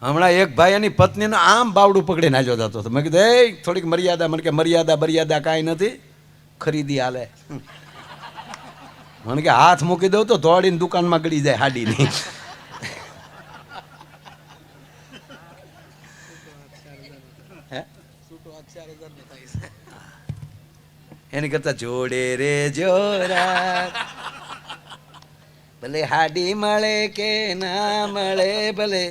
હમણાં એક ભાઈ એની પત્નીને આમ બાવડું પકડીને હાલ્યો જતો હતો. મેં કીધું એ થોડીક મર્યાદા. મને કે મર્યાદા કાંઈ નથી, ખરીદી હાલે. મને કે હાથ મૂકી દઉં તો દોડીને દુકાનમાં ગળી જાય હાડીની. એની કરતા જોડે રે જોરા, ભલે હાડી મળે કે ના મળે ભલે.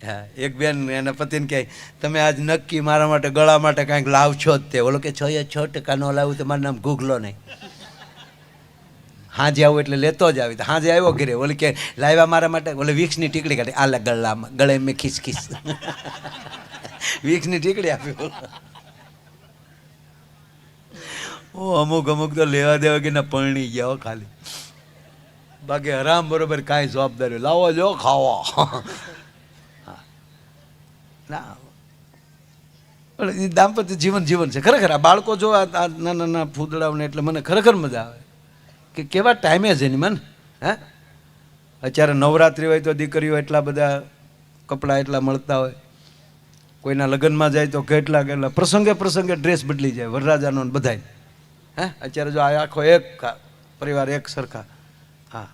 હા, એક બેન એના પતિને કહે તમે આજ નક્કી મારા માટે ગળા માટે કાંઈક લાવશો જ તે. ઓલો કે 6% ન લાવું તો મારું નામ ગૂગલો નહીં. હાજે આવું એટલે લેતો જ આવી. તો હાજે આવ્યો ઘરે, ઓલી કે લાવ્યા મારા માટે, ઓલે વિક્સની ટીકડી કાઢી આલે ગળામાં, ગળે મેં ખીસ વિક્સની ટીકડી આપી. ઓ અમુક તો લેવા દેવા કે ના પરણી ગયા ખાલી, બાકી હરામ બરોબર કાંઈ જવાબદારી લાવો જો ખાવા. ના, દાંપત્ય જીવન છે ખરેખર. આ બાળકો જો આ નાના નાના ફૂદડાઓને એટલે મને ખરેખર મજા આવે કે કેવા ટાઈમે છે એની મન. હે, અત્યારે નવરાત્રિ હોય તો દીકરીઓ એટલા બધા કપડાં એટલા મળતા હોય, કોઈના લગ્નમાં જાય તો કેટલા પ્રસંગે ડ્રેસ બદલી જાય વરરાજાનો બધાય. હે, અત્યારે જો આ આખો એક પરિવાર એક સરખા. હા,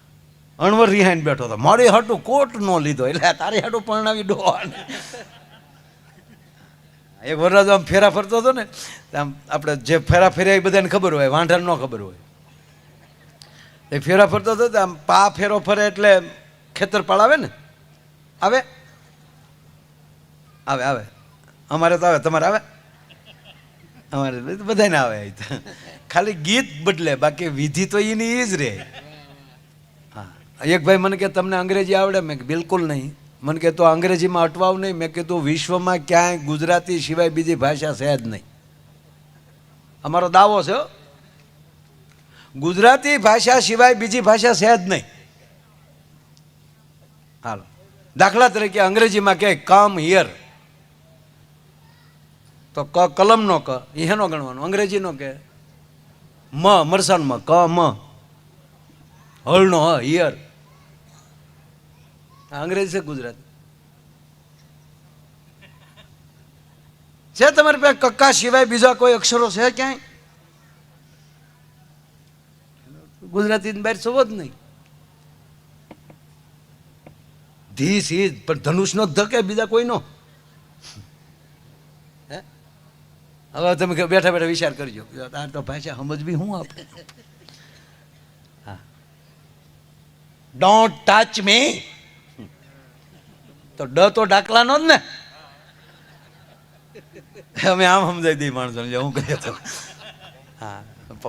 અણવર રિહાઈને બેઠો હતો, મારી હાટું કોટ નો લીધો એટલે તારી હાટું પરણાવી દો. એક વરરાજો આમ ફેરા ફરતો હતો ને, આમ આપણે જે ફેરા ફેર્યા એ બધાને ખબર હોય, વાંઢાને ન ખબર હોય. એ ફેરા ફરતો હતો તો આમ પા ફેરો ફરે એટલે ખેતરપાળ આવે ને, આવે આવે આવે અમારે તો આવે, તમારે આવે, અમારે બધાને આવે. ખાલી ગીત બદલે, બાકી વિધિ તો એની એ જ રહે. હા, એક ભાઈ મને કે તમને અંગ્રેજી આવડે? મેં બિલકુલ નહીં. મને કે તો અંગ્રેજીમાં અટવાવ નહીં. મેં કીધું વિશ્વમાં ક્યાંય ગુજરાતી સિવાય બીજી ભાષા છે જ નહીં. અમારો દાવો છે, ગુજરાતી ભાષા સિવાય બીજી ભાષા છે જ નહીં. હાલો, દાખલા તરીકે અંગ્રેજીમાં કહે કમ હિયર, તો કલમનો ક એનો ગણવાનો. અંગ્રેજીનો કે મરસાનમાં ક મ, હળનો હ, હિયર. અંગ્રેજી છે ગુજરાતી છે? તમારી પાસે કક્કા સિવાય બીજા કોઈ અક્ષરો છે ક્યાંય? ગુજરાતી બહાર સવો જ નહીં. ધીસ ઇઝ પણ ધનુષનો ધકે બીજા કોઈનો. હે, હવે તમે બેઠા બેઠા વિચાર કરજો, આ તો ભાષા સમજવી હું આપણે. હા, ડોન્ટ ટચ મી, તો ડ તો ડાકલાનો જ ને. અમે આમ સમજાવી દઈએ માણસોને, હું કહ્યું તો. હા,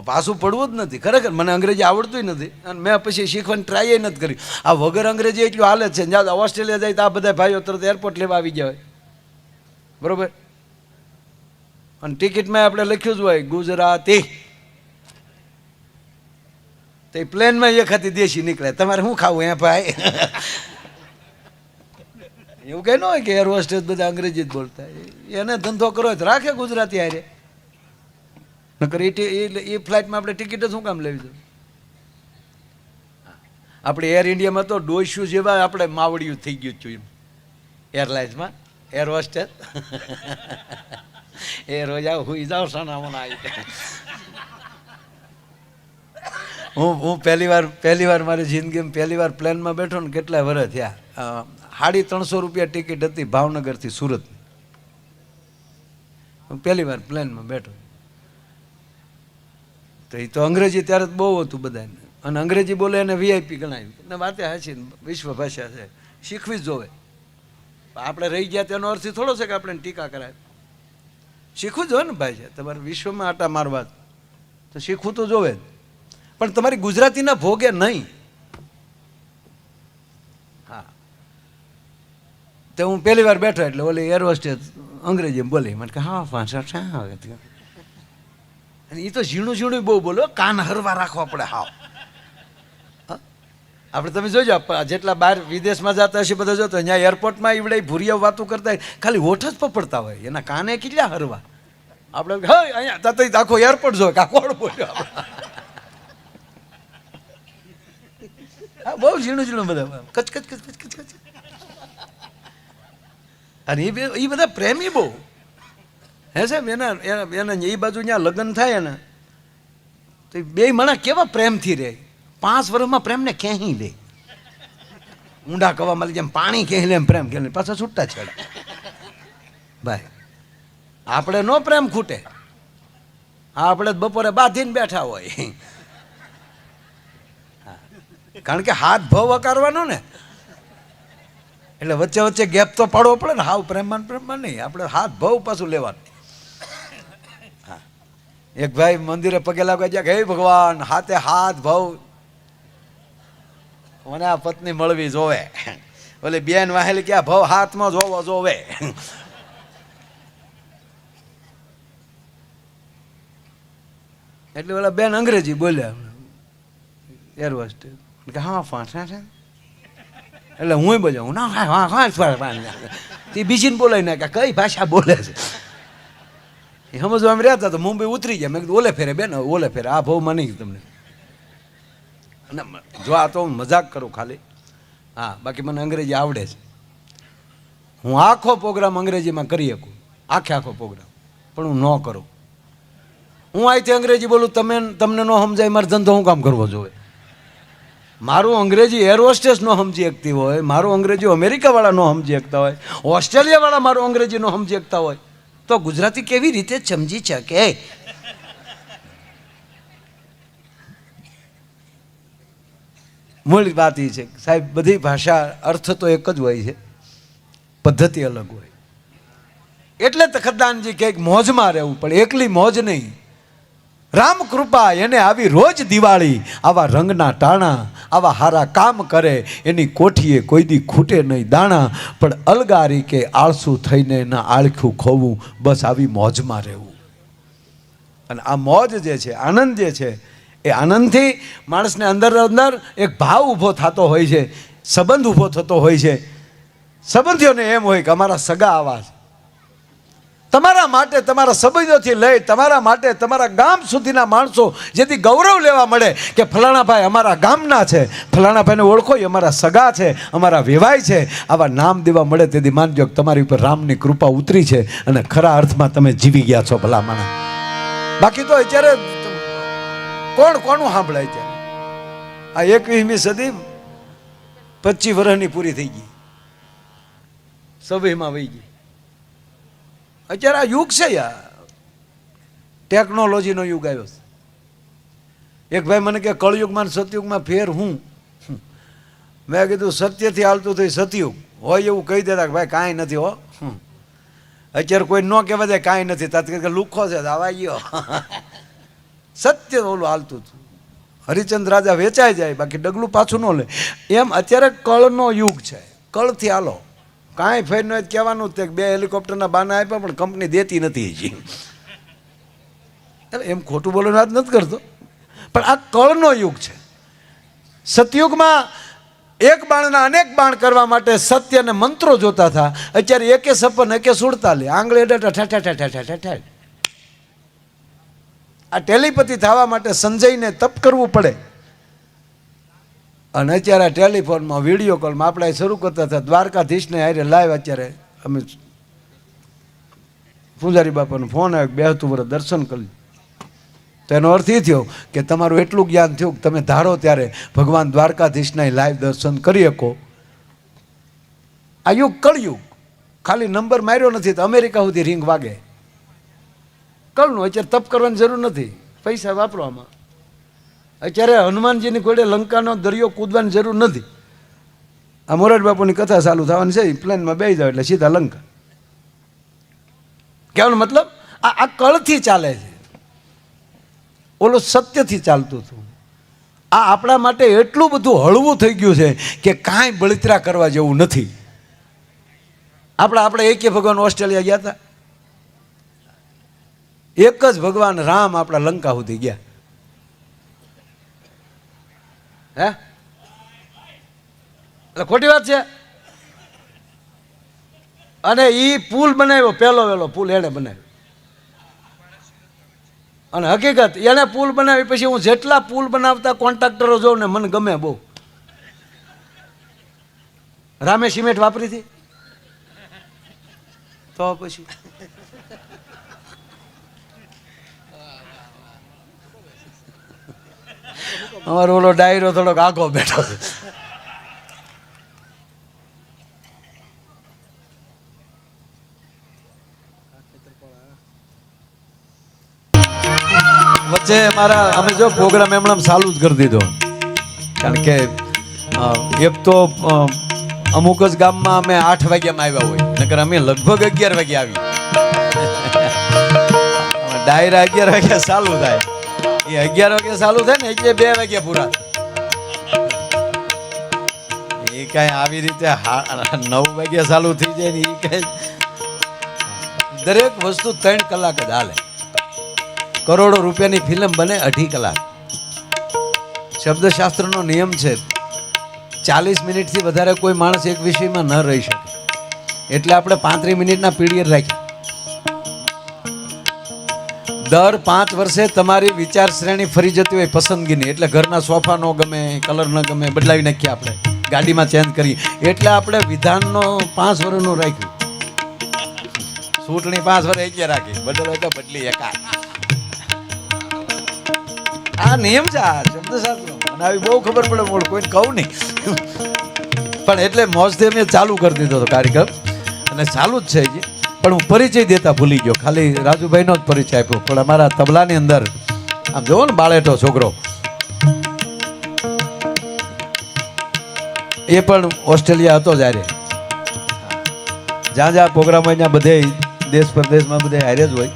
પાછું પડવું જ નથી ખરેખર. મને અંગ્રેજી આવડતું નથી અને મેં પછી શીખવાની ટ્રાય નથી કરી. આ વગર અંગ્રેજી એટલું હાલે છે. જ્યાં ઓસ્ટ્રેલિયા જાય તો આ બધા ભાઈઓ તરત એરપોર્ટ લેવા આવી ગયા હોય, બરોબર. અને ટિકિટમાં આપણે લખ્યું જ હોય ગુજરાતી, તો પ્લેનમાં એક હતી દેશી નીકળે. તમારે શું ખાવું હે ભાઈ? એવું કઈ ન હોય કે એર હોસ્ટેસ બધા અંગ્રેજી જ બોલતા. એને ધંધો કરો તો રાખે ગુજરાતી હારે, નકર એ ફ્લાઇટમાં આપણે ટિકિટ જ શું કામ લેવી જોઈએ? આપણે એર ઇન્ડિયામાં તો ડોસ્યું જેવા આપણે માવડિયું થઈ ગયું છું એરલાઇન્સમાં. એર હોસ્ટેસ એ રોજ આવ હુઈ જાવ સોનામાં આવી. હું પહેલી વાર મારી જિંદગીમાં પહેલી વાર પ્લેનમાં બેઠો ને, કેટલા વર્ષ થયા. 350 રૂપિયા ટિકિટ હતી ભાવનગરથી સુરત. પહેલી વાર પ્લેનમાં બેઠો તો એ તો અંગ્રેજી ત્યારે બહુ હતું બધાને, અને અંગ્રેજી બોલે એને વીઆઈપી ગણાવી ને. વાતે હાચી, વિશ્વ ભાષા છે, શીખવી જ જોવે. આપણે રહી ગયા તેનો અર્થ થોડો છે કે આપણે ટીકા કરાય. શીખવું જ હોય ને ભાઈ. તમારે વિશ્વમાં આટા મારવા તો શીખવું તો જોવે જ, પણ તમારી ગુજરાતીના ભોગે નહીં. હા, તો હું પહેલી વાર બેઠો એટલે ઓલી એર હોસ્ટેસ અંગ્રેજી બોલી. મને કે હા ભાષા શા આવે? અને એ તો ઝીણું બહુ બોલો, કાન હરવા રાખવા પડે. હાવ આપણે તમે જોજો, જેટલા બહાર વિદેશમાં જતા હશે બધા જોતો, અહીંયા એરપોર્ટમાં એવડે ભૂરિયા વાતો કરતા હોય, ખાલી હોઠ જ પપડતા હોય, એના કાને કેટલા હરવા. આપણે હા અહીંયા તો આખો એરપોર્ટ જોવે કે કોણ બોલ્યો. હા બહુ ઝીણું ઝીણું બધા કચ કચ કચ કચ કચ કચ. અને એ બધા પ્રેમી બહુ હે સાહેબ. એના એ બાજુ ત્યાં લગ્ન થાય ને તો બે માણસ કેવા પ્રેમથી રહે. 5 વર્ષમાં પ્રેમને ક્યાંય લે. ઊંડા કવામાં જેમ પાણી ક્યાંય લે એમ પ્રેમ કે પાછા છૂટતા છેડા. ભાઈ આપણે નો પ્રેમ ખૂટે. આપણે બપોરે બાંધીને બેઠા હોય. કારણ કે હાથ ભાવ વકારવાનો ને એટલે વચ્ચે વચ્ચે ગેપ તો પાડવો પડે ને. હાવ પ્રેમમાં નહીં, આપણે હાથ ભાવ પાછું લેવાનું. હા, એક ભાઈ મંદિરે પગે લાગવા ગયા કે હે ભગવાન હાથે હાથ ભાવ મને આ પત્ની મળવી જોવે. ઓલી બેન વાહેલી કે આ ભાવ હાથમાં જોવો જોવે. એટલે ઓલા બેન અંગ્રેજી બોલ્યા એર હોસ્ટેસ કે હા ફાંસા છે. એટલે હું બોલ્યો હું ના હા તે બીજીને બોલાવી નાખ્યા કઈ ભાષા બોલે છે એ સમજવા એમ રહ્યા હતા. તો મુંબઈ ઉતરી ગયા. મેં કીધું ઓલે ફેરે બેન ઓલે ફેરે આ ભાવ માની તમને. અને જો આ તો હું મજાક કરું ખાલી. હા બાકી મને અંગ્રેજી આવડે છે. હું આખો પ્રોગ્રામ અંગ્રેજીમાં કરી શકું, આખો પ્રોગ્રામ. પણ હું ન કરું. હું અહીંથી અંગ્રેજી બોલું તમને ન સમજાય મારો ધંધો હું કામ કરવો જોઈએ. મારું અંગ્રેજી એર હોસ્ટેસ ન સમજી શકતી હોય, મારું અંગ્રેજી અમેરિકાવાળા ન સમજી શકતા હોય, ઓસ્ટ્રેલિયાવાળા મારું અંગ્રેજી ન સમજી શકતા હોય તો ગુજરાતી કેવી રીતે સમજી શકે? મૂળ વાત એ છે સાહેબ, બધી ભાષા અર્થ તો એક જ હોય છે, પદ્ધતિ અલગ હોય. એટલે તખતદાનજી કે મોજમાં રહેવું પડે. એકલી મોજ નહીં, રામ કૃપા એને આવી રોજ દિવાળી. આવા રંગના ટાણા, આવા હારા કામ કરે એની કોઠીએ કોઈ દી ખૂટે નહીં દાણા. પણ અલગારી કે આળસુ થઈને ના આળખ્યું ખોવું, બસ આવી મોજમાં રહેવું. અને આ મોજ જે છે, આનંદ જે છે, એ આનંદથી માણસને અંદર અંદર એક ભાવ ઊભો થતો હોય છે, સંબંધ ઊભો થતો હોય છે. સંબંધીઓને એમ હોય કે અમારા સગા આવા છે. તમારા માટે તમારા સંબંધોથી લઈ તમારા માટે તમારા ગામ સુધીના માણસો જેથી ગૌરવ લેવા મળે કે ફલાણા ભાઈ અમારા ગામના છે, ફલાણા ભાઈને ઓળખો એ અમારા સગા છે, અમારા વેવાય છે. આવા નામ દેવા મળે તેથી માનજો કે તમારી ઉપર રામની કૃપા ઉતરી છે અને ખરા અર્થમાં તમે જીવી ગયા છો ભલા માણસ. બાકી તો અત્યારે કોણ કોનું સાંભળાય છે? આ 21મી સદી 25 વર્ષની પૂરી થઈ ગઈ, 26માં વહી ગઈ. અત્યારે આ યુગ છે યાર, ટેકનોલોજીનો યુગ આવ્યો છે. એક ભાઈ મને કે કળયુગમાં સતયુગમાં ફેર હું. મેં કીધું સત્યથી હાલતું થઈ સતયુગ હોય એવું કહી દેતા કે ભાઈ કાંઈ નથી હો. અત્યારે કોઈ ન કહેવા દે કાંઈ નથી, તાત્કાલિક લુખો છે આવા ગયો. સત્ય ઓલું હાલતું હતું. હરિચંદ્ર રાજા વેચાઈ જાય બાકી ડગલું પાછું ન લે. એમ અત્યારે કળનો યુગ છે, કળથી હાલો. કાંઈ ફેર ન કહેવાનું તે 2 હેલિકોપ્ટરના બાના આપ્યા પણ કંપની દેતી નથી હજી. એમ ખોટું બોલવાની વાત નથી કરતો, પણ આ કળનો યુગ છે. સતયુગમાં એક બાણના અનેક બાણ કરવા માટે સત્ય અને મંત્રો જોતા હતા. અત્યારે 156 147 આંગળી ઠા ઠા ઠા ઠા ઠા ઠા. આ ટેલિપતિ થવા માટે સંજયને તપ કરવું પડે. અને અત્યારે ટેલિફોનમાં વિડીયો કોલમાં આપણે શરૂ કરતા હતા દ્વારકાધીશને હારે લાઈવ. અત્યારે અમે પૂજારી બાપાનો ફોન આવ્યો 72 વર્ષ દર્શન કરી. તો એનો અર્થ એ થયો કે તમારું એટલું જ્ઞાન થયું કે તમે ધારો ત્યારે ભગવાન દ્વારકાધીશના લાઈવ દર્શન કરી શકો. આ યુગ કળયુગ. ખાલી નંબર માર્યો નથી તો અમેરિકા સુધી રિંગ વાગે. કળનું અત્યારે તપ કરવાની જરૂર નથી, પૈસા વાપરવામાં. અત્યારે હનુમાનજીની ઘોડે લંકાનો દરિયો કૂદવાની જરૂર નથી. આ મોરારી બાપુની કથા ચાલુ થવાની છે, પ્લેનમાં બેસી જાવ એટલે સીધા લંકા. કહેવાનો મતલબ આ કળથી ચાલે છે, ઓલું સત્યથી ચાલતું હતું. આ આપણા માટે એટલું બધું હળવું થઈ ગયું છે કે કાંઈ બળતરા કરવા જેવું નથી. આપણે એકે ભગવાન ઓસ્ટ્રેલિયા ગયા હતા, એક જ ભગવાન રામ આપણા લંકા સુધી ગયા. હે એટલે ખોટી વાત છે. અને એ પુલ બનાવ્યો, પહેલો વહેલો પુલ એને બનાવ્યો. અને હકીકત એને પુલ બનાવી પછી હું જેટલા પુલ બનાવતા કોન્ટ્રાક્ટરો જોઉં ને મને ગમે બહુ. રામે સિમેન્ટ વાપરી હતી તો પછી અમારો ઓલો ડાયરો થોડોક આખો બેઠો છે. વચ્ચે અમારા અમે જો પ્રોગ્રામ એમણે ચાલુ જ કરી દીધો, કારણ કે એક તો અમુક જ ગામમાં અમે 8 વાગ્યામાં આવ્યા હોય, નકર અમે લગભગ 11 વાગે આવી. ડાયરા 11 વાગ્યા ચાલુ થાય, એ 11 વાગે ચાલુ થાય ને એટલે 2 વાગ્યા પૂરા. એ કઈ આવી રીતે 9 વાગ્યા ચાલુ થઈ જાય ને એ કઈ દરેક વસ્તુ 3 કલાક જ હાલે. કરોડો રૂપિયાની ફિલ્મ બને 2.5 કલાક. શબ્દશાસ્ત્રનો નિયમ છે 40 મિનિટથી વધારે કોઈ માણસ એક વિષયમાં ન રહી શકે, એટલે આપણે 35 મિનિટના પીરિયડ રાખ્યા. દર 5 વર્ષે તમારી વિચાર શ્રેણી ફરી જતી હોય પસંદગીની, એટલે ઘરના સોફા નો ગમે, કલર ન ગમે, બદલાવી નાખીએ આપણે, ગાડીમાં ચેન્જ કરી, એટલે આપણે વિધાનનો 5 વર્ષનું રાખ્યું. ચૂંટણી 5 વર્ષ એટલે રાખી, બદલાય તો બદલી એકા. આ નિયમ છે, આ શબ્દશાસ્ત્ર મને આવી બહુ ખબર પડે, મોડ કોઈને કહું નહીં. પણ એટલે મોજથી મેં ચાલુ કરી દીધો હતો કાર્યક્રમ, અને ચાલુ જ છે હજી. પણ હું પરિચય દેતા ભૂલી ગયો, ખાલી રાજુભાઈનો જ પરિચય આપ્યો. પણ અમારા તબલાની અંદર આમ જોવો ને બાળેટો છોકરો, એ પણ ઓસ્ટ્રેલિયા હતો જ્યારે. જ્યાં જ્યાં પ્રોગ્રામ હોય ત્યાં બધે દેશ પરદેશમાં બધે હારે જ હોય.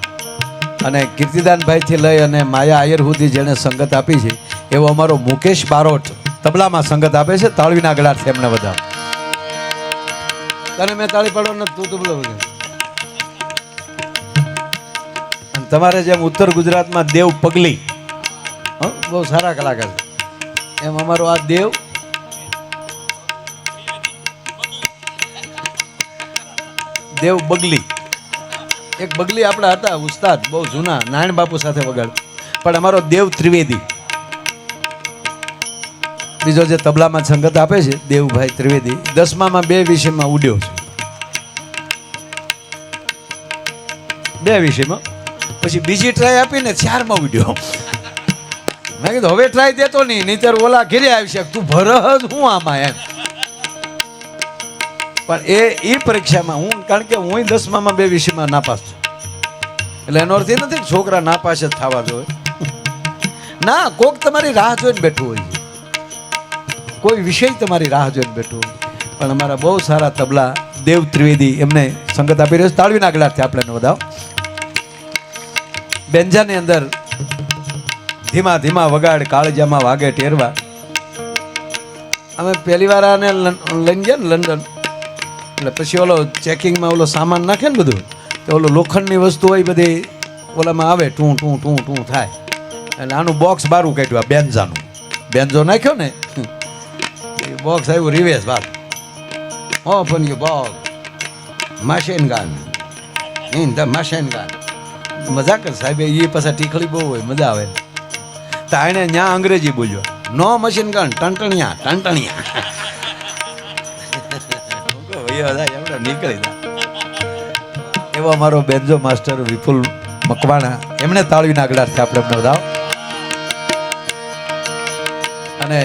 અને કીર્તિદાનભાઈથી લઈ અને માયા આયર સુધી જેણે સંગત આપી છે એવો અમારો મુકેશ બારોટ તબલામાં સંગત આપે છે. તાળવીના ગળાથી એમને બધા. તને મેં તાળી પાડો ને તું તબલો વગાડ. અને તમારે જેમ ઉત્તર ગુજરાતમાં દેવ પગલી બહુ સારા કલાકાર છે, એમ અમારો આ દેવ બગલી. એક બગલી આપણા હતા ઉસ્તાદ, બહુ જૂના, નારાયણ બાપુ સાથે વગાડ. પણ અમારો દેવ ત્રિવેદી, બીજો જે તબલામાં સંગત આપે છે દેવભાઈ ત્રિવેદી, 10માં 2 વિષયમાં ઉડ્યો છે. 2 વિષયમાં, પછી બીજી ટ્રાય આપીને 4માં ઉડ્યો. મેં કીધું હવે ટ્રાય દેતો નહીં, નહીંતર ઓલા ઘેરે આવી શકે, તું ભરત હું આમાં એમ. પણ એ પરીક્ષામાં હું, કારણ કે હું 10માં 2 વિષયમાં નાપાસ છું, એટલે એનો અર્થ એ નથી કે છોકરા નાપાસ જ થવા જોઈએ. ના, કોક તમારી રાહ જોઈને બેઠું હોય છે, કોઈ વિષય તમારી રાહ જોઈને બેઠું હોય. પણ અમારા બહુ સારા તબલા દેવ ત્રિવેદી, એમને સંગત આપી રહ્યો છે. તાળવીના ગળાથી આપણે વધાવો. બેન્જાની અંદર ધીમા ધીમા વગાડ, કાળજામાં વાગે ટેરવા. અમે પહેલી વાર આને લઈને ગયા ને લંડન, એટલે પછી ઓલો ચેકિંગમાં ઓલો સામાન નાખે ને બધું, તો ઓલો લોખંડની વસ્તુ હોય બધી ઓલામાં આવે, ટું ટું ટું ટું થાય. એટલે આનું બોક્સ બારું કાઢ્યું, આ બેન્ઝાનું. બેન્ઝો નાખ્યો ને એ બોક્સ આવ્યું રિવેસ વાત. Open you box, machine gun in the machine gun. મજા કર સાહેબ, એ પાછા ટીખળી બહુ હોય, મજા આવે. તો એને ત્યાં અંગ્રેજી બોલ્યો, નો મશીન ગન, ટંટણિયા ટંટણિયા. નીકળી જાય. એવો અમારો બેન્જો માસ્ટર વિપુલ મકવાણા, એમણે તાળવીના ગળાથી આપણે એમને વધાવો. અને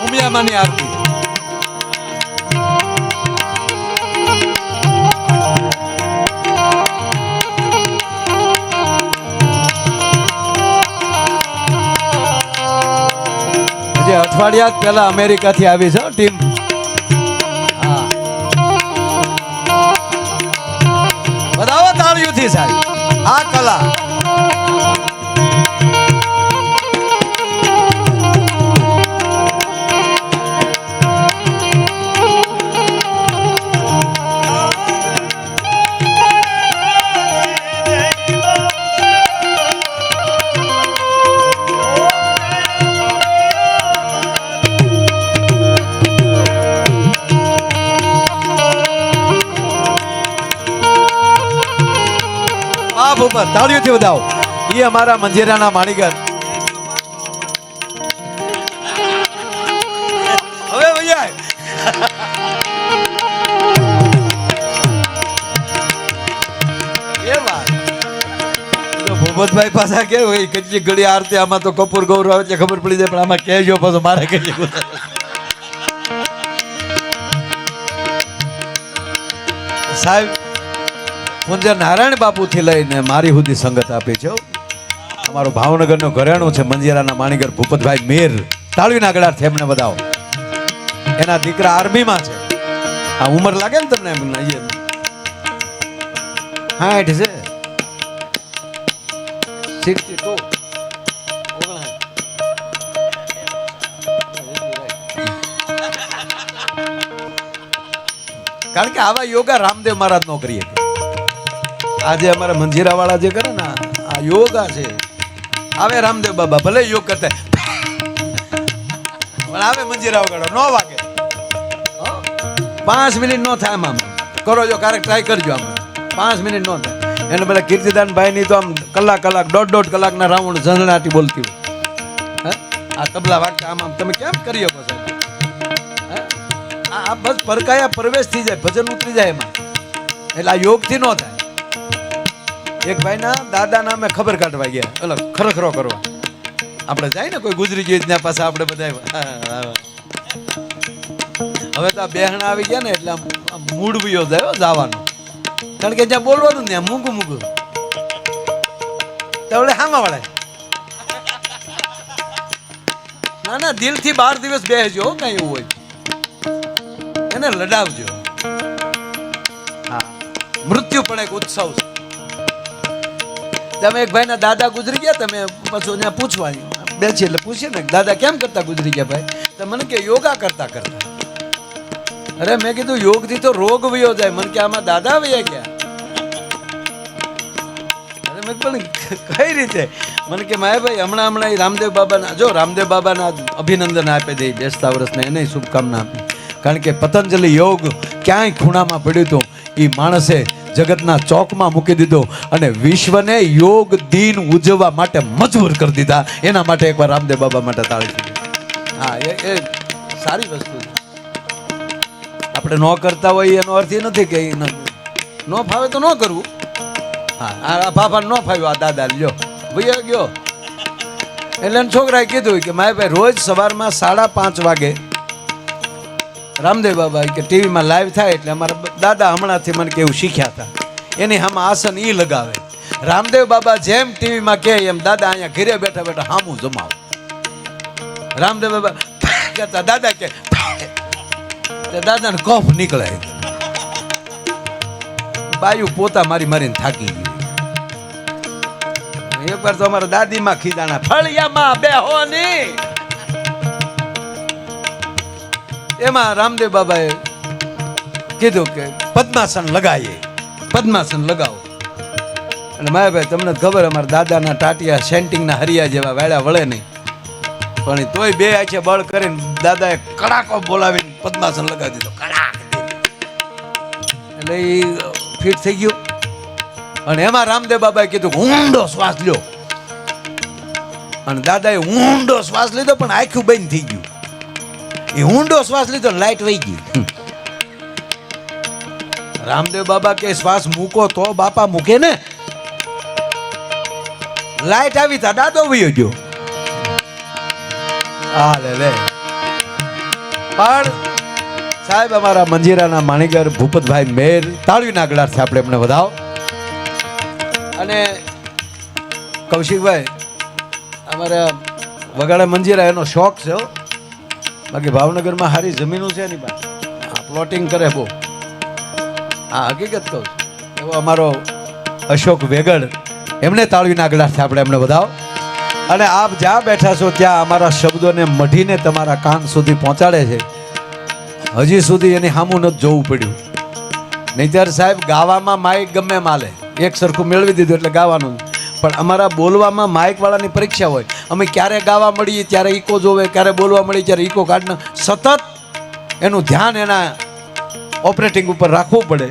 ઉમિયામાની આરતી. અઠવાડિયા પહેલા અમેરિકાથી આવી છે ટીમ. બધાઓ તાળીઓથી સાહેબ, આ કલા. ઉપર તાળીઓથી વધાવો. એ અમારા મંજીરાના માણીગર. હવે ભૈયા એ વાત ભૂપતભાઈ પાછા કે હોય કેટલી ઘડી આરતી આમાં તો કપૂર ગૌરવ આવે એટલે ખબર પડી જાય, પણ આમાં કહેજો પાછો મારે કહીએ. સાહેબ પૂજ્ય નારાયણ બાપુ થી લઈને મારી સુધી સંગત આપી છે. અમારું ભાવનગરનું ઘરેણું છે મંજીરાના માણીગર ભૂપતભાઈ મેર. તાળવીના ગળાથી એમને બતાવો. એના દીકરા આર્મીમાં છે. આ ઉંમર લાગે ને તમને? 60 છે. 62. કારણ કે આવા યોગા રામદેવ મહારાજ નો કરીએ. આજે અમારા મંજીરા વાળા જે કરે ને આ યોગા છે. આવે રામદેવ બાબા ભલે યોગ કરતા પણ આવે મંજીરા વગાડો નો વાગે. 5 મિનિટ નો થાય આમાં. કરો જો ક્યારેક ટ્રાય કરજો. આમાં 5 મિનિટ નો થાય. એને પેલા કીર્તિદાન ભાઈ ની તો આમ કલાક દોઢ કલાકના રાઉન્ડ ઝંઝણાટી બોલતી હોય. આ તબલા વાગતા આમ તમે કેમ કરી શકો છો? આ બસ પરકાયા પ્રવેશ થઈ જાય, ભજન ઉતરી જાય એમાં. એટલે આ યોગ થી નો થાય. એક ભાઈ ના દાદા નામે ખબર કાઢવા ગયા, એટલે ખરખરો કરવા. આપણે જાય ને કોઈ ગુજરી ગઈ ત્યાં પાસે આપણે બધા હવે તો આ બેહણા આવી ગયા ને એટલે મૂડ વિયો જાય જવાનો. કારણ કે જ્યાં બોલવાનું ને મૂગું તો હામાં વળે. ના દિલથી 12 દિવસ બેસજો. કઈ એવું હોય એને લડાવજો. હા, મૃત્યુ પણ એક ઉત્સવ છે. તમે એક ભાઈ ના દાદા ગુજરી ગયા, તમે પછી ત્યાં પૂછવાની બેસી એટલે પૂછીએ ને દાદા કેમ કરતા ગુજરી ગયા ભાઈ? તો મને કે યોગા કરતા. અરે મેં કીધું યોગ થી તો રોગ વયો જાય. મને કે આમાં દાદા વયા ગયા. અરે મેં પણ કઈ રીતે? મને કે માયાભાઈ હમણાં રામદેવ બાબાના રામદેવ બાબાના અભિનંદન આપી દે બેસતા વર્ષને, એને શુભકામના આપી. કારણ કે પતંજલિ યોગ ક્યાંય ખૂણામાં પડ્યું હતું એ માણસે જગતના ચોકમાં મૂકી દીધો અને વિશ્વને યોગ દિન ઉજવવા માટે મજબૂર કરી દીધા. એના માટે એકવાર રામદેવ બાબા માટે તાળી દીધી. હા, એ સારી વસ્તુ છે. આપણે ન કરતા હોય એનો અર્થ એ નથી કે ન ફાવે તો ન કરવું. હા, આ બાપા ન ફાવ્યું, આ દાદા લ્યો ભૈયા ગયો. એટલે છોકરાએ કીધું કે માય ભાઈ રોજ સવારમાં 5:30 વાગે રામદેવ બાબા કે ટીવીમાં લાઈવ થાય એટલે અમારા દાદા હમણાંથી મને કેવું શીખ્યા હતા. એની આમાં આસન ઈ લગાવે. રામદેવ બાબા જેમ ટીવીમાં કહે એમ દાદા અહીંયા ઘરે બેઠા હામું જમાવ. રામદેવ બાબા કહેતા દાદા કે દાદાને કફ નીકળે. બાયું પોતા મારીને થાકી ગયું. એકવાર તો અમારા દાદીમાં ખીદાણા ફળિયામાં બેહોની. એમાં રામદેવ બાબાએ કીધું કે પદ્માસન લગાવીએ. પદ્માસન લગાવો. અને માયાભાઈ તમને ખબર અમારા દાદાના ટાટિયા સેન્ટિંગના હરિયા જેવા વેળા વળે નહીં, પણ તોય બે આંખે બળ કરીને દાદાએ કડાકો બોલાવીને પદ્માસન લગાવી દીધો. કડાક એટલે એ ફિટ થઈ ગયું. અને એમાં રામદેવ બાબાએ કીધું ઊંડો શ્વાસ લ્યો. અને દાદાએ ઊંડો શ્વાસ લીધો પણ આખું બંધ થઈ ગયું. એ ઊંડો શ્વાસ લીધો લાઈટ વહી ગઈ. રામદેવ બાબા કે શ્વાસ મૂકો તો બાપા મૂકે ને. લાઈટ આવી તા દાદો વયો ગયો. લે પણ સાહેબ અમારા મંજીરાના માણીગર ભૂપતભાઈ મેર તાળીના ગળાથી આપણે એમને વધાવો. અને કૌશિકભાઈ અમારા વગાડા મંજીરા એનો શોખ છે. બાકી ભાવનગરમાં સારી જમીનો છે એની પાસે. પ્લોટિંગ કરે બહુ. હા, હકીકત કહું છું. એવો અમારો અશોક વેગડ, એમને તાળીના ગળાથી આપણે એમને વધાવો. અને આપ જ્યાં બેઠા છો ત્યાં અમારા શબ્દોને મઢીને તમારા કાન સુધી પહોંચાડે છે. હજી સુધી એની સામું નથી જોવું પડ્યું. નહીંતર સાહેબ ગાવામાં માઇક ગમે માલે, એક સરખું મેળવી દીધું એટલે ગાવાનું. પણ અમારા બોલવામાં માઇક વાળાની પરીક્ષા હોય. અમે ક્યારે ગાવા મળીએ ત્યારે ઈકો જોવે, ક્યારે બોલવા મળીએ ત્યારે ઈકો કાઢને સતત એનું ધ્યાન એના ઓપરેટિંગ ઉપર રાખવું પડે.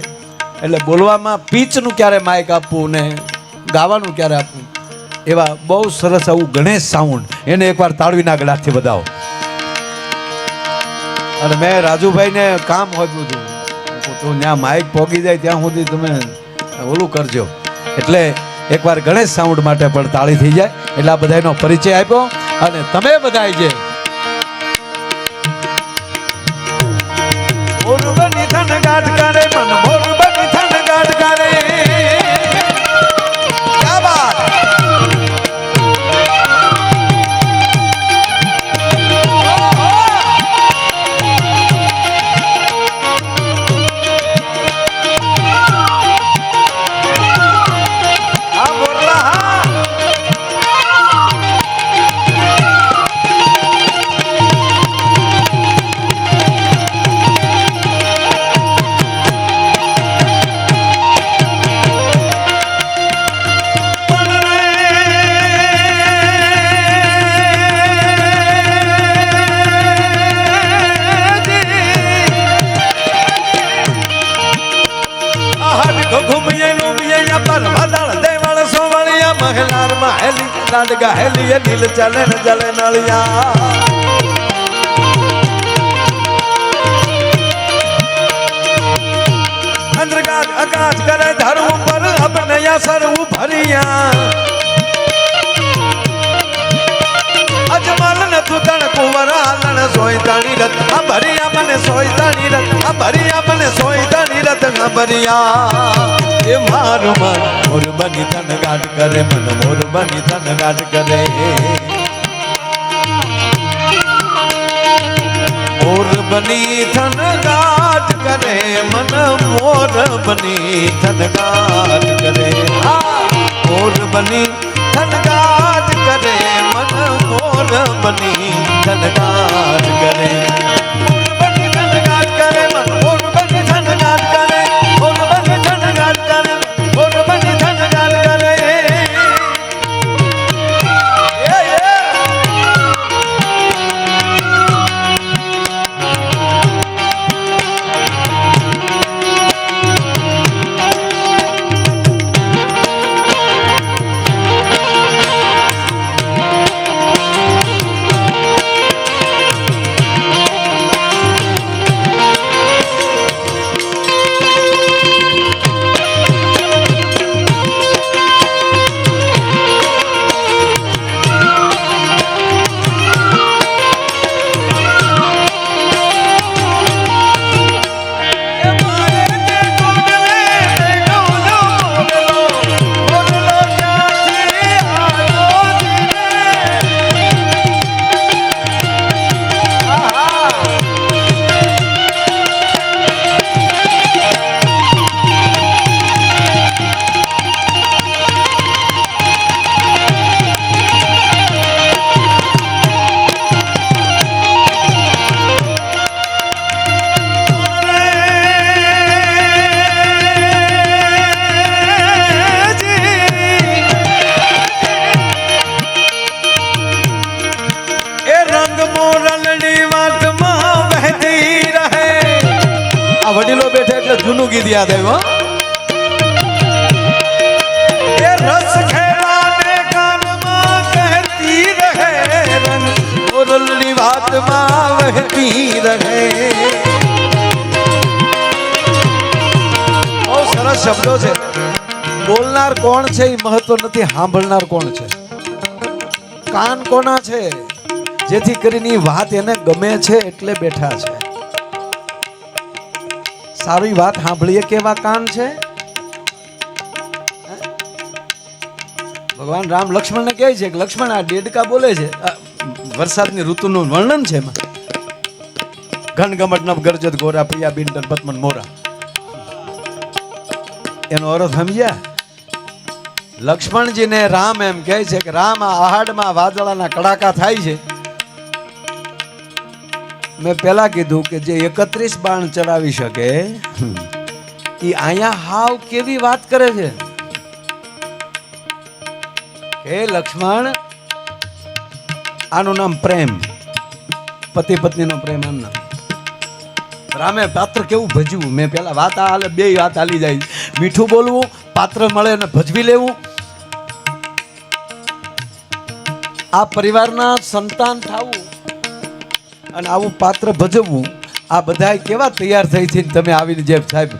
એટલે બોલવામાં પીચનું ક્યારે માઇક આપવું ને ગાવાનું ક્યારે આપવું, એવા બહુ સરસ આવું ગણેશ સાઉન્ડ, એને એકવાર તાળવીના ગળાથી વધાવો. અને મેં રાજુભાઈને કામ આપ્યું હતું, તો ત્યાં માઇક પોગી જાય ત્યાં સુધી તમે ઓલું કરજો. એટલે એકવાર ગણેશ સાઉન્ડ માટે પણ તાળી થઈ જાય. એટલે આ બધાનો પરિચય આપ્યો. અને તમે બધાય જે મોરબની થનગાટ કરે મન મોરબની થનગાટ કરે, ક્યા બાત. લાડગા હેલી નીલ ચાલે ને જલે નળિયા, અંદરગાજ આકાશ કરે ધરવું પર અબનયા સરવું ભરિયા, અજમલ ને તુતણ કુંવર આલણ સોય તાણી રત આ ભરિયા મને સોય તાણી રત આ ભરિયા મને સોય તાણી રત આ ભરિયા. એ મારું મન મોરબની થનગાટ કરે મન મોરબની થનગાટ કરે, મોરબની થનગાટ કરે મન મોરબની થનગાટ કરે, મોરબની થનગાટ કરે મન મોરબની થનગાટ કરે, મોરબની થનગાટ કરે મન મોરબની થનગાટ કરે, મોરબની થનગાટ કરે મોરબની થનગાટ કરે. વડીલો બેઠે એટલે જૂનું ગીત યાદ આવ્યું. એ રસ ખેલાને કાનમાં કહેતી રહે રંગ મોરલની વાતમાં વહેતી રહે. બહુ સરસ શબ્દો છે. બોલનાર કોણ છે એ મહત્વ નથી, સાંભળનાર કોણ છે, કાન કોના છે, જેથી કરીને વાત એને ગમે છે એટલે બેઠા છે. સારી વાત સાંભળીએ કેવા કાન છે. ભગવાન રામ લક્ષ્મણને કહે છે કે લક્ષ્મણ આ દેડકા બોલે છે, વરસાદની ઋતુનું વર્ણન છે એમાં. ઘનઘમટ નભ ગરજત ગોરા પ્રિયા બિંટન પદ્મન મોરા. એનો અર્થ સમજ્યા? લક્ષ્મણજીને રામ એમ કહે છે કે રામ આ આહાડમાં વાદળાના કડાકા થાય છે. મેં પેલા કીધું કે જે 31 બાણ ચડાવી શકે એ અહીંયા હાવ કેવી વાત કરે છે. હે લક્ષ્મણ, આનું નામ પ્રેમ, પતિ પત્નીનો પ્રેમ. આમ નામ રામે પાત્ર કેવું ભજવું. મેં પેલા વાત હાલે, બે વાત હાલી જાય. મીઠું બોલવું, પાત્ર મળે ને ભજવી લેવું, આ પરિવારના સંતાન થવું અને આવું પાત્ર ભજવવું, આ બધા કેવા તૈયાર થઈ છે તમે આવીને જે સાહેબ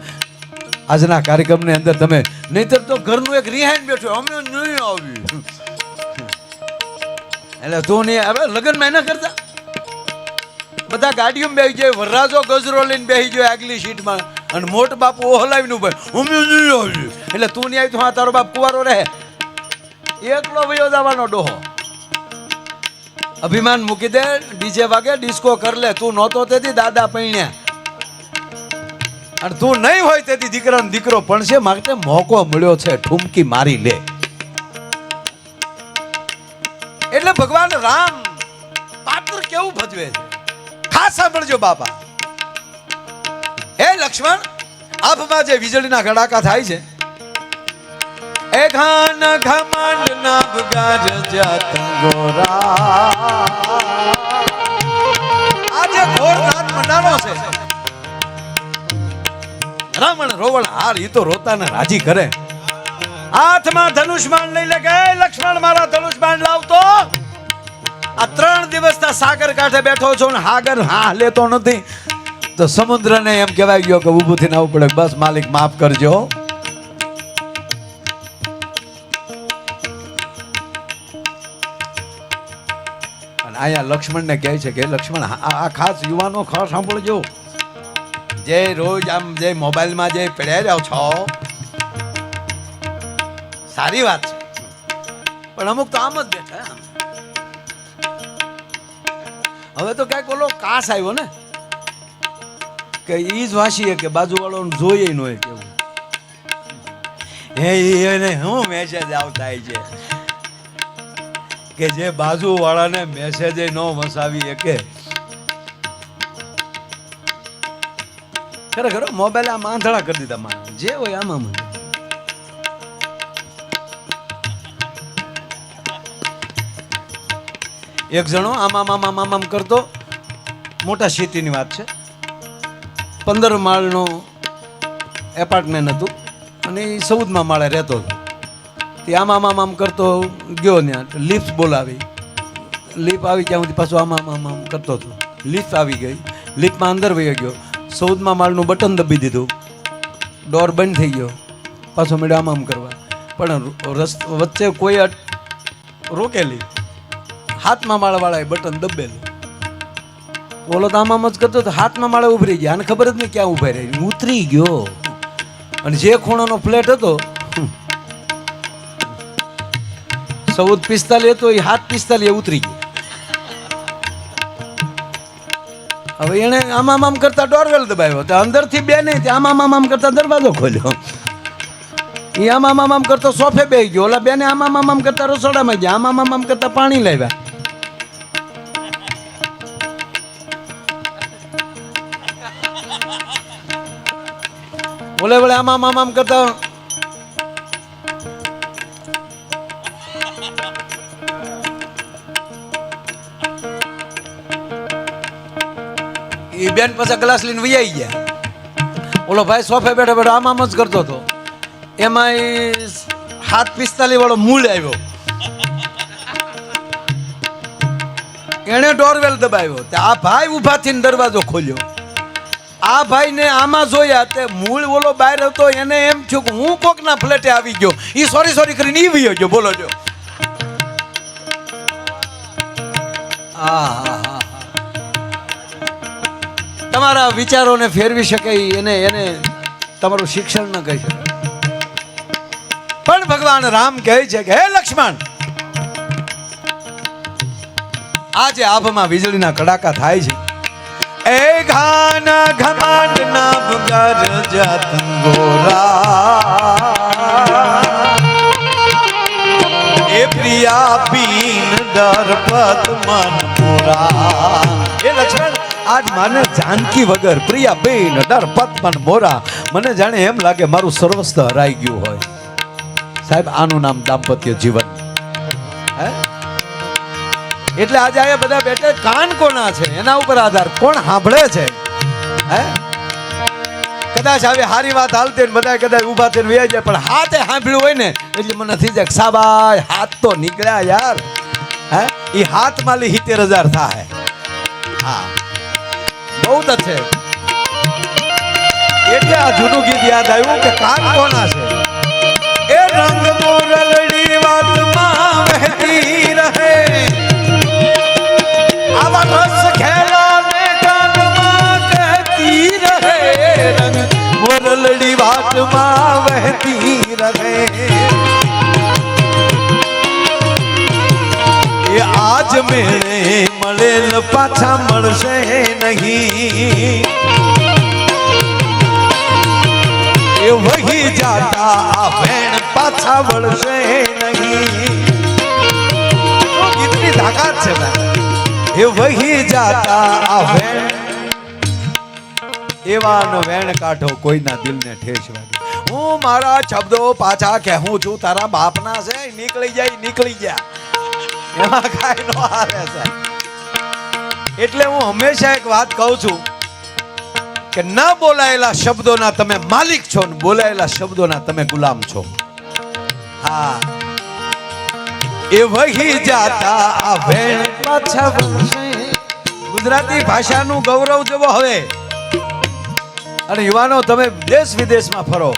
આજના કાર્યક્રમની અંદર તમે, નહીતર તો ઘરનું એક રિહાઈન બેઠું અમે નહીં આવ્યું એટલે તું નહીં હવે લગ્નમાં ના કરતા બધા ગાડીઓમાં બેસી જાય, વરરાજો ગજરો લઈને બેસી જાય આગલી સીટમાં અને મોટ બાપુ હલાવીને ઉભા અમે નહીં આવ્યું એટલે તું નહીં આવી તો હા તારો બાપ કુવારો રહે, એકલો વયો જવાનો ડોહો. અભિમાન મૂકી દે, ડીજે વાગે ડિસ્કો કર લે. તું નહોતો તેથી દાદા પૈણ્યા અને તું નહીં હોય તેથી દીકરાનો દીકરો પણ છે માટે મોકો મળ્યો છે, ઠુમકી મારી લે. એટલે ભગવાન રામ પાત્ર કેવું ભજવે છે ખાસ સાંભળજો બાપા. હે લક્ષ્મણ, આભમાં જે વીજળીના ગડાકા થાય છે, એ ઘાન ઘમંડ નભ ગરજત ગોરા, આજે ઘોર રાત મંડાણો છે. રાવણ રોવણ હાર ઈ તો રોતાને રાજી કરે. હાથમાં ધનુષબાણ લઈ લે કે લક્ષ્મણ મારા ધનુષબાણ લાવતો. આ 3 દિવસના સાગર કાંઠે બેઠો છો ને હાગર હા લેતો નથી તો સમુદ્રને એમ કહેવાય ગયો કે ઊભું થઈને આવવું પડે, બસ માલિક માફ કરજો. અહીંયા લક્ષ્મણને કહે છે કે લક્ષ્મણ આ ખાસ યુવાનો ખાસ સાંભળજો, જે રોજ આમ જે મોબાઈલમાં જે પડ્યા રહ્યો છો સારી વાત છે, પણ અમુક તો આમ જ બેઠા. હવે તો ક્યાંક ઓલો કાસ આવ્યો ને કે ઈ જ વાંચીએ કે બાજુ વાળો જોઈએ ન હોય કેવું એને હું મેસેજ આવતા છે કે જે બાજુ વાળાને મેસેજ ન વસાવી શકે. ખરેખર મોબાઈલ આમ આંધળા કરી દીધા માણસ જે હોય આમાં. એક જણો આમ કરતો, મોટા સિટીની વાત છે, 15 માળનું એપાર્ટમેન્ટ હતું અને એ 14મા માળે રહેતો હતો. તે આમ કરતો ગયો ત્યાં, લિફ્ટ બોલાવી, લિફ્ટ આવી ત્યાં સુધી પાછું આમ કરતો હતો. લિફ્ટ આવી ગઈ, લિફ્ટમાં અંદર વહી ગયો, 14મા માળનું બટન દબી દીધું, ડોર બંધ થઈ ગયો, પાછો મેળો આમ કરવા. પણ વચ્ચે કોઈ રોકેલી, 7મા માળવાળાએ બટન દબેલું. ઓલો તો આમ જ કરતો તો 7મા માળે ઉભરી ગયા, આને ખબર જ નહીં ક્યાં ઉભા રહી, ઉતરી ગયો અને જે ખૂણાનો ફ્લેટ હતો 14:45 હતો એ 7:45 ઉતરી ગયો. હવે એને આમ કરતા ડોરવેલ દબાવ્યો, તો અંદરથી બે નહીં તે આમ કરતા દરવાજો ખોલ્યો. એ આમ કરતો સોફે બેસી ગયો, ઓલા બેને આમ કરતા રસોડામાં ગયા, આમ કરતા પાણી લાવ્યા. ઓલે વળે આમ કરતા એ બેન પાછા ગ્લાસ લઈને વૈયાઈ ગયા. ઓલો ભાઈ સોફે બેઠો બેઠો આમ જ કરતો હતો. એમાં 7:45 વાળો મૂળ આવ્યો, એને ડોરવેલ દબાવ્યો. આ ભાઈ ઉભા થઈને દરવાજો ખોલ્યો. આ ભાઈ ને આમાં જોયા તે મૂળ ઓલો બહાર હતો, એને એમ થયું કે હું કોકના ફ્લેટે આવી ગયો. ઈ સોરી કરીને ઈ વયો ગયો. બોલો જો તમારા વિચારોને ફેરવી શકે એને તમારું શિક્ષણ ન કહી શકે. પણ ભગવાન રામ કહે છે કે હે લક્ષ્મણ, આજે આભમાં વીજળીના કડાકા થાય છે, એ ઘાન ઘમંડ નભ ગરજત ગોરા, એ પ્રિયા પીન દરપત મન મોરા. એ લક્ષ્મણ, આજ મને જાનકી વગર પ્રિયા બેન દરપત મન મોરા, મને જાણે એમ લાગે મારું સર્વસ્વ હરાઈ ગયું હોય. સાહેબ, આનું નામ દાંપત્ય જીવન. હે એટલે આજે આ બધા બેઠે કાન કોના છે એના ઉપર આધાર, કોણ સાંભળે છે. હે કદાચ હવે હારી વાત હાલતી ને બધા કદાચ ઊભા થઈને વયા જાય, પણ હાથે સાંભળ્યું હોય ને એટલે મને થઈ જાય સાબાય હાથ તો નીકળ્યા યાર. હે એ હાથ માલી 70,000 થાય હા બહુ જ છે એટલે આ જૂનું ગીત યાદ આવ્યું કે કાન કોના છે એ રંગ મોરલડી વાતમાં વહેતી રહે આવા રસ ખેલાને કાનમાં કહેતી રહે રંગ મોરલડી વાતમાં વહેતી રહે એ આજ મેળે મળેલ પાછા મળશે નહીં એ વહી જાતા આ વેણ પાછા વળશે નહીં કેટલી તાકાત છે ભાઈ એ વહી જાતા આ વેણ એવાનો વેણ કાઢો કોઈના દિલને ઠેસ વાગે હું મારા શબ્દો પાછા કહેું છું તારા બાપના છે નીકળી ગયા એમાં કાંઈ નો હારે છે એટલે હું હંમેશા એક વાત કહું છું કે ન બોલાયેલા શબ્દોના તમે માલિક છો ને બોલાયેલા શબ્દોના તમે ગુલામ છો હા એ વહી જાતા આ વેણ પાછા વળશે ગુજરાતી ભાષાનું ગૌરવ જવો હવે અને યુવાનો તમે દેશ વિદેશમાં ફરો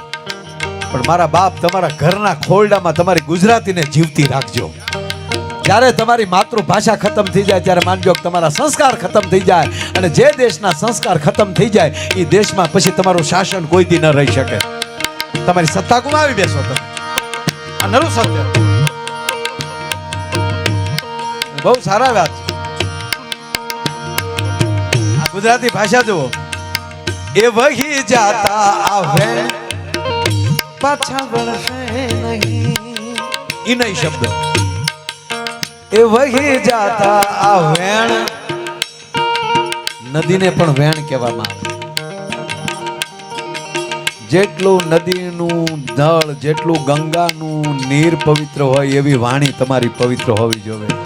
પણ મારા બાપ તમારા ઘરના ખોરડામાં તમારી ગુજરાતીને જીવતી રાખજો જ્યારે તમારી માતૃભાષા ખતમ થઈ જાય ત્યારે માનજો કે તમારા સંસ્કાર ખતમ થઈ જાય અને જે દેશના સંસ્કાર ખતમ થઈ જાય એ દેશમાં પછી તમારું શાસન કોઈ દી ન રહી શકે તમારી સત્તા ગુમાવી બેસો તમે આ નરું સત્ય બહુ સારા વાત આ ગુજરાતી ભાષા જુઓ એ વહી જાતા આવે પાછા વળશે નહીં ઈ નહીં શબ્દ એ વહી જાતા આ વેણ નદીને પણ વેણ કહેવામાં આવે જેટલું નદીનું જળ જેટલું ગંગાનું નીર પવિત્ર હોય એવી વાણી તમારી પવિત્ર હોવી જોઈએ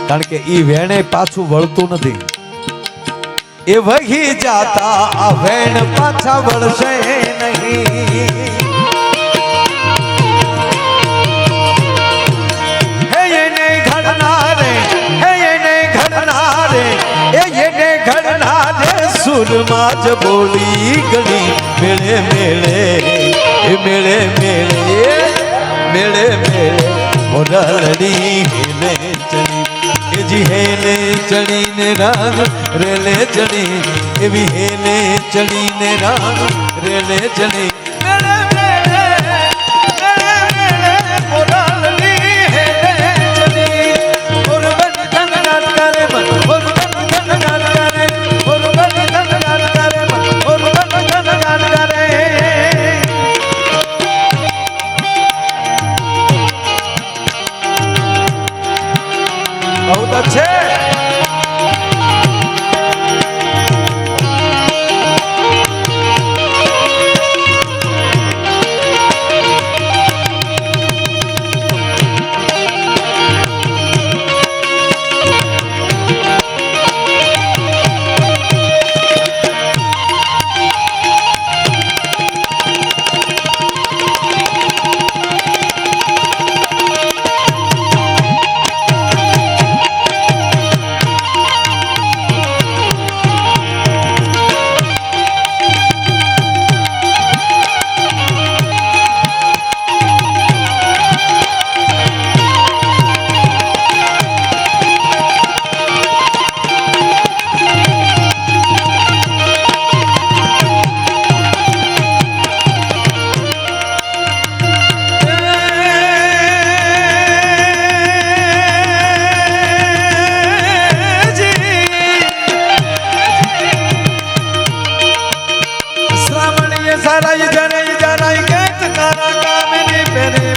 કારણ કે ઈ વેણે પાછું વળતું નથી એ વહી જાતા આ વેણ પાછા વળશે નહીં સુરમાં જ બોલી ગણી મેળે મેળે મેળે મેળે મેળે મેળે મોરલડી હેલે ચડી એ જી હેલે ચડીને રાગ રેલે ચડી એવી હેલે ચડીને રાગ રેલે ચડી મેળે મેળે મેળે મેળે મોરલડી હેલે ચડી મોરબન ધનનાટ કરે મન મોરબન ધનનાટ કરે મોરબન ધનનાટ કરે મન મોરબન ધનનાટ કરે बहुत अच्छे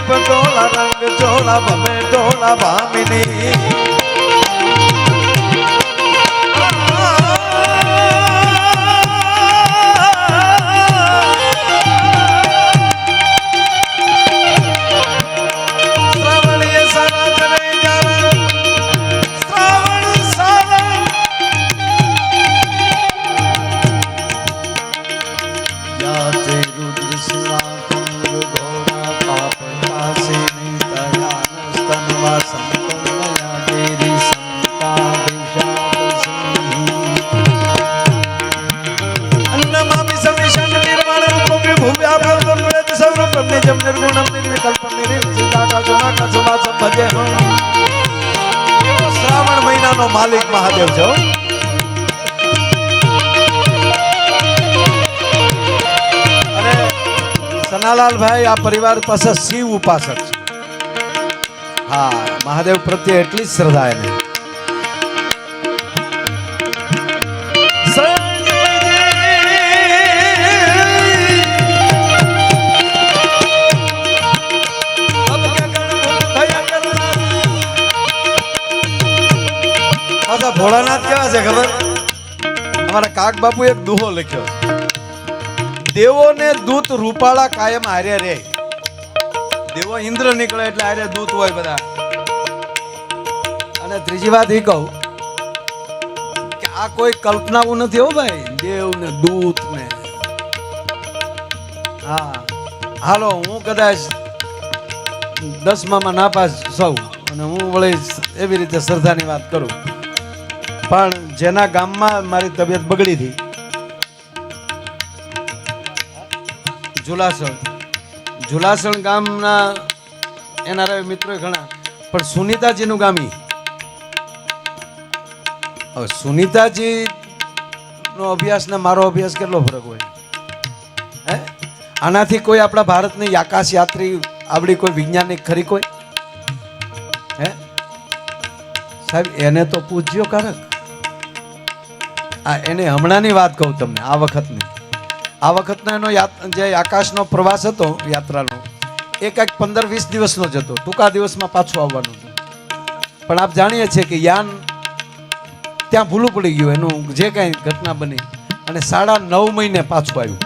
पटोला रंग चोला बमे टोला भामिनी संतन ખજાનાનો માલિક મહાદેવ છે. અને સનાલાલભાઈ આ પરિવાર પાસે શિવ ઉપાસક છે. હા, મહાદેવ પ્રત્યે એટલી જ શ્રદ્ધા એને. ભોળાનાથ કેવા છે ખબર? અમારા કાક બાપુ એક દુહો લખ્યો, દેવોને દૂત રૂપાળા કાયમ હારે રે. દેવો ઇન્દ્ર નીકળે એટલે હારે દૂત હોય બધા. અને ત્રીજી વાત એ કહું કે આ કોઈ કલ્પનાઓ નથી હો ભાઈ, દેવ ને દૂત ને. હા, હાલો હું કદાચ 10માં નાપાસ સૌ અને હું વળી એવી રીતે શ્રદ્ધાની વાત કરું, પણ જેના ગામમાં મારી તબિયત બગડી હતી, ઝુલાસણ ગામના એના મિત્રો ઘણા, પણ સુનીતાજીનું ગામ. હવે સુનીતાજી નો અભ્યાસ ને મારો અભ્યાસ કેટલો ફરક હોય હે? આનાથી કોઈ આપણા ભારતની આકાશ યાત્રી આવડી કોઈ વૈજ્ઞાનિક ખરી કોઈ હે સાહેબ? એને તો પૂજ્યો કારક. એને હમણાંની વાત કહું તમને, આ વખતનો એનો જે આકાશનો પ્રવાસ હતો યાત્રાનો, એ કંઈક 15-20 દિવસનો જ હતો, ટૂંકા દિવસમાં પાછું આવવાનું હતું. પણ આપ જાણીએ છીએ કે યાન ત્યાં ભૂલું પડી ગયું, એનું જે કાંઈ ઘટના બની, અને 9.5 મહિને પાછું આવ્યું.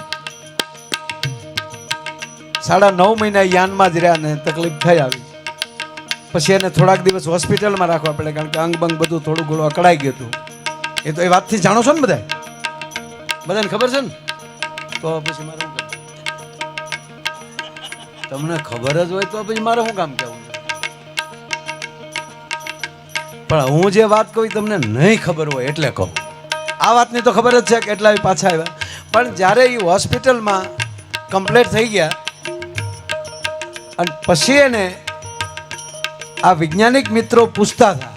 9.5 મહિના યાનમાં જ રહ્યા ને તકલીફ થઈ આવી. પછી એને થોડાક દિવસ હોસ્પિટલમાં રાખવા પડે, કારણ કે અંગ બંગ બધું થોડું ઘણું અકળાઈ ગયું હતું. એ તો એ વાતથી જાણો છો ને બધાને ખબર છે ને? તો પછી મારે શું કામ? તમને ખબર જ હોય તો પછી મારે શું કામ કહેવું? પણ હું જે વાત કહું તમને નહીં ખબર હોય એટલે કહું. આ વાતની તો ખબર જ છે કે એટલા પાછા આવ્યા, પણ જ્યારે એ હોસ્પિટલમાં કમ્પ્લીટ થઈ ગયા અને પછી એને આ વૈજ્ઞાનિક મિત્રો પૂછતા હતા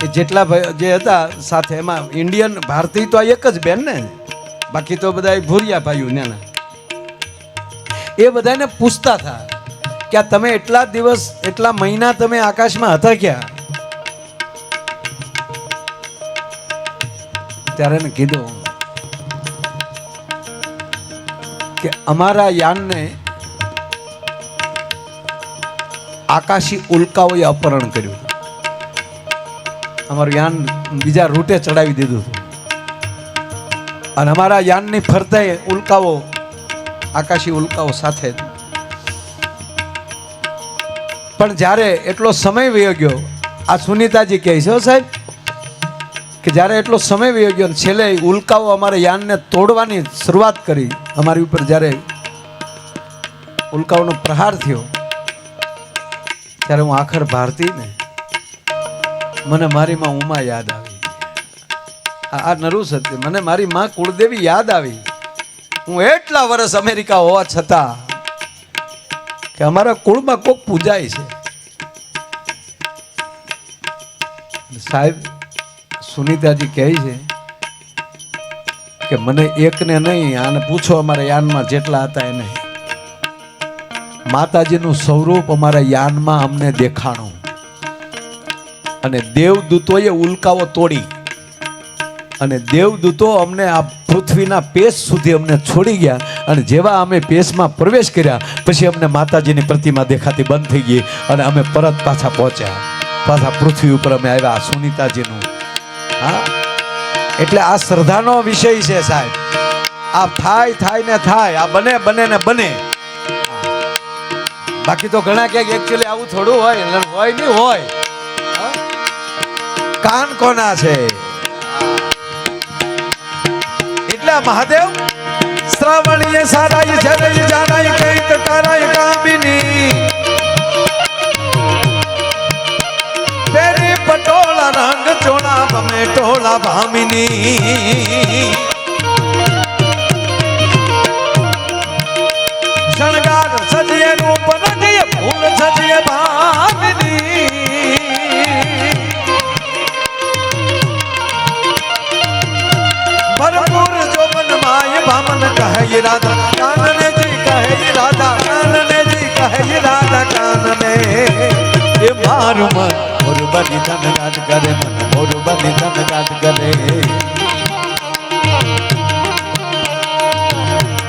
કે જેટલા જે હતા સાથે, એમાં ઇન્ડિયન ભારતીય તો આ એક જ બેન ને, બાકી તો બધા ભૂરિયા ભાઈઓ ને, એ બધાને પૂછતા હતા કે આ તમે એટલા દિવસ એટલા મહિના તમે આકાશમાં હતા ક્યાં? ત્યારે એને કીધું કે અમારા યાનને આકાશી ઉલ્કાઓએ અપહરણ કર્યું, અમારું યાન બીજા રૂટે ચડાવી દીધું હતું, અને અમારા યાનની ફરતે ઉલ્કાઓ, આકાશી ઉલ્કાઓ સાથે. પણ જ્યારે એટલો સમય વયો ગયો, આ સુનીતાજી કહે છે સાહેબ કે જ્યારે એટલો સમય વયો ગયો, છેલ્લે ઉલ્કાઓ અમારા યાનને તોડવાની શરૂઆત કરી, અમારી ઉપર જ્યારે ઉલ્કાઓનો પ્રહાર થયો, ત્યારે હું આખર ભારતી ને મને મારી માં ઉમા યાદ આવી. આ નરું સત્ય, મને મારી માં કુળદેવી યાદ આવી. હું એટલા વર્ષ અમેરિકા હોવા છતાં કે અમારા કુળમાં કોક પૂજાય છે. સાહેબ સુનીતાજી કહે છે કે મને એકને નહીં, આને પૂછો અમારા યાનમાં જેટલા હતા એને, માતાજીનું સ્વરૂપ અમારા યાનમાં અમને દેખાણું, અને દેવદૂતોએ ઉલ્કાઓ તોડી, અને દેવદૂતો અમને આ પૃથ્વીના પેશ સુધી અમને છોડી ગયા, અને જેવા અમે પેશમાં પ્રવેશ કર્યા પછી અમને માતાજીની પ્રતિમા દેખાતી બંધ થઈ ગઈ, અને અમે પરત પાછા પહોંચ્યા, પાછા પૃથ્વી ઉપર અમે આવ્યા. સુનીતાજીનું હા, એટલે આ શ્રદ્ધાનો વિષય છે સાહેબ. આ થાય ને થાય, આ બને ને બને. બાકી તો ઘણા ક્યાંક એકચ્યુઅલી આવું થોડું હોય નહીં હોય. કાન કોના છે? એટલે મહાદેવ શ્રાવણીય સારાય જરય જાનાય કૈત કરાય કામિની તેરી પટોળા રંગ ચોળા બમે ટોળા ભામિની શણગાર સજીએ રૂપ રંગીએ ફૂલ સજીએ ભામિની રે એ મારું મન મોર બની ધનગાટ કરે મન મોર બની ધનગાટ કરે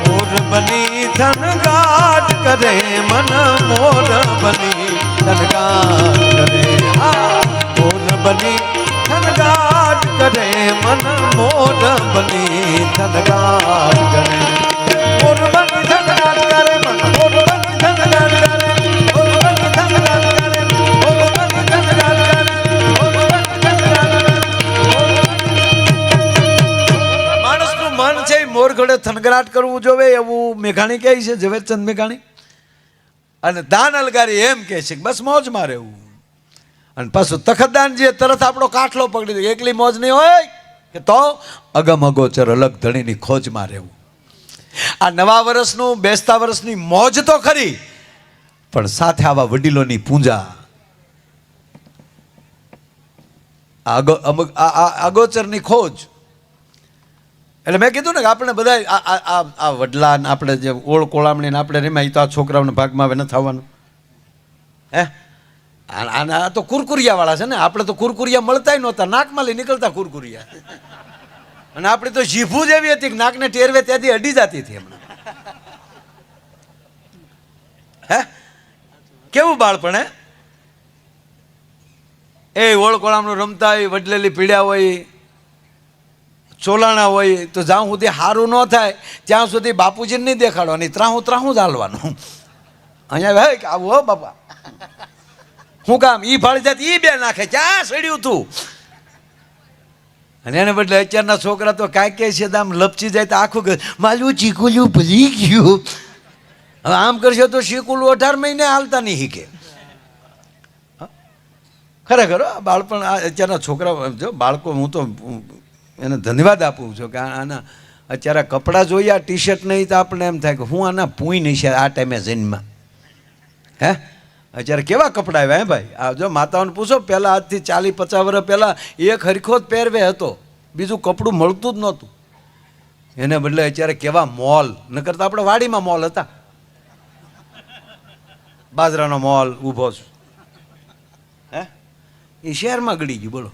મોર બની ધનગાટ કરે મન મોર બની ધનગાટ કરે મોર બની ધનગાટ કરે મન મોર બની ધનગાટ કરે મોર બની ધનગાટ કરે મન મોર બની ધનગાટ કરે મોર બની ધનગાટ કરે મોર બની ધનગાટ કરે મોર બની ધનગાટ કરે માણસનું મન છે મોર ઘડે થનગરાટ કરવું જોવે એવું મેઘાણી કહે છે ઝવેરચંદ મેઘાણી અને દાન અલગારી એમ કહે છે બસ મોજમાં રહેવું અને પાછું તખતદાનજીએ તરત આપણો કાઠલો પકડી દીધો એકલી મોજ નહીં હોય કે તો અગમ અગોચર અલગ ધણીની ખોજમાં રહેવું આ નવા વર્ષનું બેસતા વર્ષની મોજ તો ખરી પણ સાથે આવા વડીલોની પૂજા અગોચરની ખોજ એટલે મેં કીધું ને કે આપણે બધા આ વડલા આપણે જે ઓળ કોળામણી આપણે રેમાય તો આ છોકરાઓના ભાગમાં હવે ન થવાનું હે આના તો કુરકુરિયા વાળા છે ને આપણે તો કુરકુરિયા મળતા નહોતા નાકમાં લઈ નીકળતા કુરકુરિયા અને આપણી તો જીભું જ એવી હતી કે નાકને ટેરવે ત્યાંથી અડી જતી હતી હમણાં હે કેવું બાળપણ હે એ ઓળકોળામનું રમતા હોય વડલેલી પીડ્યા હોય ચોલાણા હોય તો જ્યાં સુધી સારું ન થાય ત્યાં સુધી બાપુજીને નહીં દેખાડવાની ત્રાહું ત્રાહું જ હાલવાનું અહીંયા ભાઈ કે આવું હો બાપા શું કામ ઈ ફાળી જાત ઈ બે નાખે ક્યાં સડ્યું તું અને એને બદલે અત્યારના છોકરા તો કાંઈ કહે છે આમ લપચી જાય તો આખું કે મારું ચીકુલું ભૂલી ગયું હવે આમ કરશે તો ચીકુલું 18 મહિને હાલતા નહીં શીખે ખરેખર બાળપણ અત્યારના છોકરા જો બાળકો હું તો એને ધન્યવાદ આપું છું કે આના અત્યારે કપડાં જોઈએ આ ટી શર્ટ નહીં તો આપણે એમ થાય કે હું આના પૂઈ નહીં છે આ ટાઈમે જન્મમાં હે અત્યારે કેવા કપડાં આવ્યા હે ભાઈ આ જો માતાઓને પૂછો પહેલાં આજથી 40-50 વર્ષ પહેલાં એક હરખો જ પહેરવે હતો બીજું કપડું મળતું જ નહોતું એને બદલે અત્યારે કેવા મોલ ન કરતા આપણે વાડીમાં મોલ હતા બાજરાનો મોલ ઊભો છું હે એ શહેરમાં ગળી ગયું બોલો